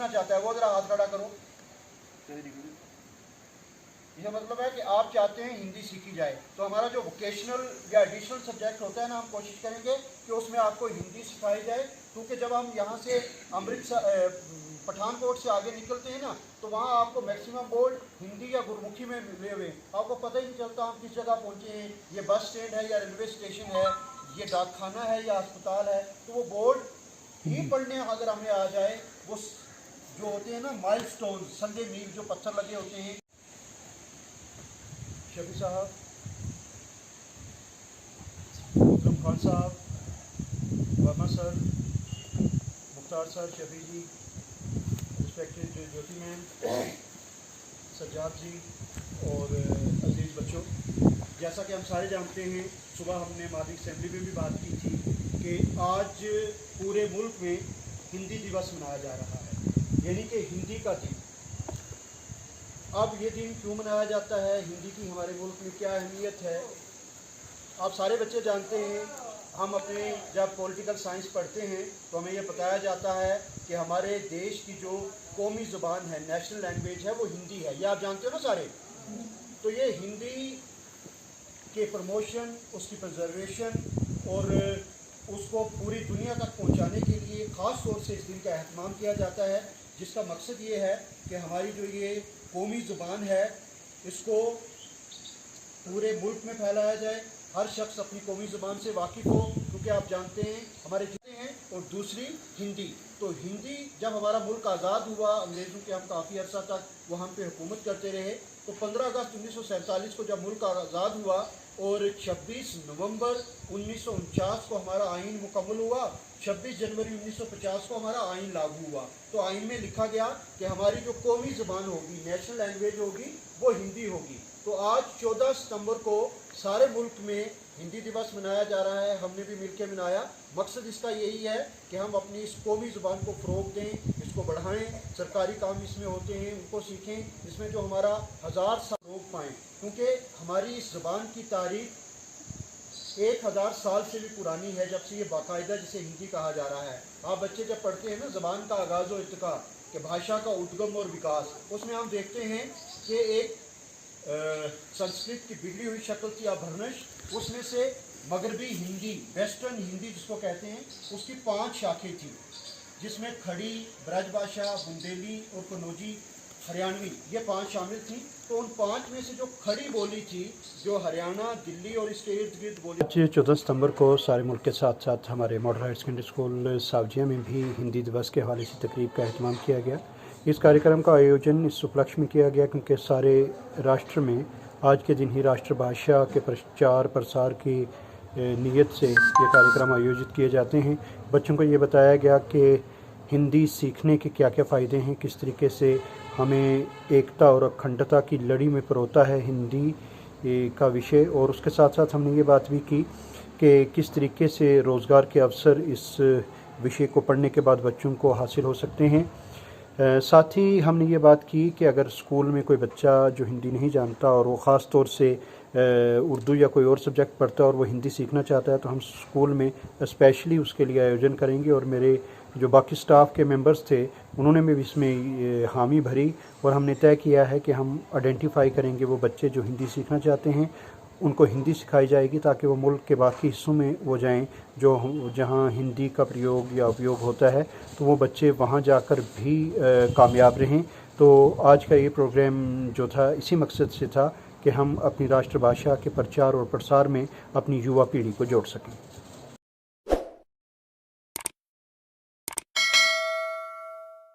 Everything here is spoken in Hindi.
सीखना चाहता है वो ज़रा हाथ खड़ा करो। इसका मतलब है कि आप चाहते हैं हिंदी सीखी जाए, तो हमारा जो वोकेशनल या एडिशनल सब्जेक्ट होता है ना, हम कोशिश करेंगे कि उसमें आपको हिंदी सिखाई जाए, क्योंकि जब हम यहाँ से अमृतसर पठानकोट से आगे निकलते हैं ना, तो वहाँ आपको मैक्सिमम बोर्ड हिंदी या गुरमुखी में मिले हुए, आपको पता ही नहीं चलता हम किस जगह पहुँचे हैं, ये बस स्टैंड है या रेलवे स्टेशन है, ये डाकखाना है या अस्पताल है। तो वो बोर्ड ही पढ़ने अगर हमें आ जाए, वो जो होते हैं ना माइलस्टोन, संदे मील जो पत्थर लगे होते हैं। शफी साहब, विक्रम खान साहब, वर्मा सर, मुख्तार सर, शफी जी, रिस्पेक्टेड ज्योति मैम, सज्जाद जी और अजीज़ बच्चों, जैसा कि हम सारे जानते हैं, सुबह हमने मादी असेंबली में भी बात की थी कि आज पूरे मुल्क में हिंदी दिवस मनाया जा रहा है, यानी कि हिंदी का दिन। अब ये दिन क्यों मनाया जाता है, हिंदी की हमारे मुल्क में क्या अहमियत है, आप सारे बच्चे जानते हैं। हम अपने जब पॉलिटिकल साइंस पढ़ते हैं तो हमें यह बताया जाता है कि हमारे देश की जो कौमी ज़ुबान है, नेशनल लैंग्वेज है, वो हिंदी है। ये आप जानते हो ना सारे। तो ये हिंदी के प्रमोशन, उसकी प्रिजर्वेशन और उसको पूरी दुनिया तक पहुंचाने के लिए ख़ास तौर से इस दिन का एहतमाम किया जाता है, जिसका मकसद ये है कि हमारी जो ये कौमी ज़ुबान है इसको पूरे मुल्क में फैलाया जाए, हर शख्स अपनी कौमी ज़ुबान से वाकिफ़ हो, क्योंकि आप जानते हैं हमारे जितने हैं। और दूसरी हिंदी, तो हिंदी जब हमारा मुल्क आज़ाद हुआ, अंग्रेज़ों के हम काफ़ी अर्सा तक वो हम पे हुकूमत करते रहे, तो 15 अगस्त 1947 को जब मुल्क आज़ाद हुआ और 26 नवंबर 1949 को हमारा आइन मुकम्मल हुआ, 26 जनवरी 1950 को हमारा आइन लागू हुआ। तो आइन में लिखा गया कि हमारी जो कौमी ज़ुबान होगी, नेशनल लैंग्वेज होगी, वो हिंदी होगी। तो आज 14 सितंबर को सारे मुल्क में हिंदी दिवस मनाया जा रहा है, हमने भी मिलकर मनाया। मकसद इसका यही है कि हम अपनी इस कौमी ज़ुबान को फ़रोग़ दें, इसको बढ़ाएं, सरकारी काम इसमें होते हैं उनको सीखें, इसमें जो हमारा हज़ार साल फ़रोग़ पाएँ, क्योंकि हमारी इस ज़ुबान की तारीख़ 1000 साल से भी पुरानी है, जब से ये बाकायदा जिसे हिंदी कहा जा रहा है। आप बच्चे जब पढ़ते हैं ना ज़बान का आगाज़ और इर्तिका कि भाषा का उद्गम और विकास, उसमें हम देखते हैं कि एक संस्कृत की बिगड़ी हुई शक्ल थी अभरनश, उसमें से मगरबी हिंदी, वेस्टर्न हिंदी जिसको कहते हैं, उसकी 5 शाखें थी, जिसमें खड़ी, ब्रजभाषा, बुंदेली और कन्नौजी, हरियाणवी, ये 5 शामिल थी। तो उन 5 में से जो खड़ी बोली थी, जो हरियाणा, दिल्ली और इसके इर्द गिर्द बोली। 14 सितंबर को सारे मुल्क के साथ साथ हमारे मॉडल हायर सेकेंडरी स्कूल सावजिया में भी हिंदी दिवस के हवाले से तकरीब का एहतमाम किया गया। इस कार्यक्रम का आयोजन इस उपलक्ष्य में किया गया क्योंकि सारे राष्ट्र में आज के दिन ही राष्ट्रभाषा के प्रचार प्रसार की नीयत से ये कार्यक्रम आयोजित किए जाते हैं। बच्चों को ये बताया गया कि हिंदी सीखने के क्या क्या फ़ायदे हैं, किस तरीके से हमें एकता और अखंडता की लड़ी में परोता है हिंदी का विषय, और उसके साथ साथ हमने ये बात भी की कि किस तरीके से रोज़गार के अवसर इस विषय को पढ़ने के बाद बच्चों को हासिल हो सकते हैं। साथ ही हमने ये बात की कि अगर स्कूल में कोई बच्चा जो हिंदी नहीं जानता और वो ख़ास तौर से उर्दू या कोई और सब्जेक्ट पढ़ता है और वो हिंदी सीखना चाहता है, तो हम स्कूल में स्पेशली उसके लिए आयोजन करेंगे। और मेरे जो बाकी स्टाफ के मेंबर्स थे उन्होंने भी इसमें हामी भरी, और हमने तय किया है कि हम आइडेंटिफाई करेंगे वो बच्चे जो हिंदी सीखना चाहते हैं, उनको हिंदी सिखाई जाएगी ताकि वो मुल्क के बाकी हिस्सों में वो जाएं जो जहां हिंदी का प्रयोग या उपयोग होता है, तो वो बच्चे वहां जाकर भी कामयाब रहें। तो आज का ये प्रोग्राम जो था इसी मकसद से था कि हम अपनी राष्ट्रभाषा के प्रचार और प्रसार में अपनी युवा पीढ़ी को जोड़ सकें।